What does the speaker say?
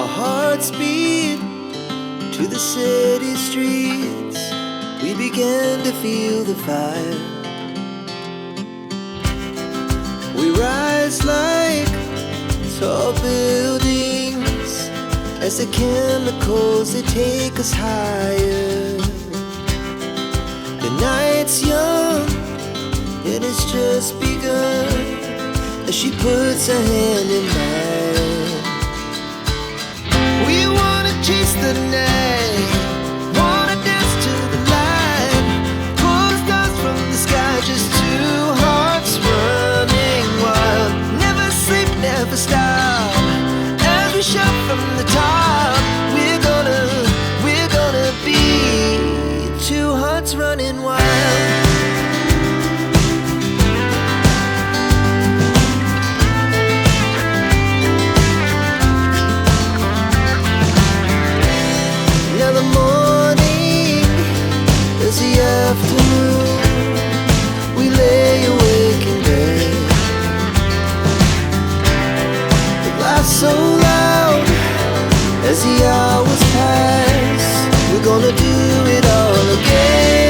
Our hearts beat to the city streets. We began to feel the fire. We rise like tall buildings as the chemicals, they take us higher. The night's young and it's just begun as she puts her hand in mine. We wanna chase the night, wanna dance to the light, pull the stars from the sky, just two hearts running wild. Never sleep, never stop, as we shout from the top. We're gonna be two hearts running wild. Now the morning is the afternoon. We lay awake in bed. The laughs so loud as the hours pass. We're gonna do it all again.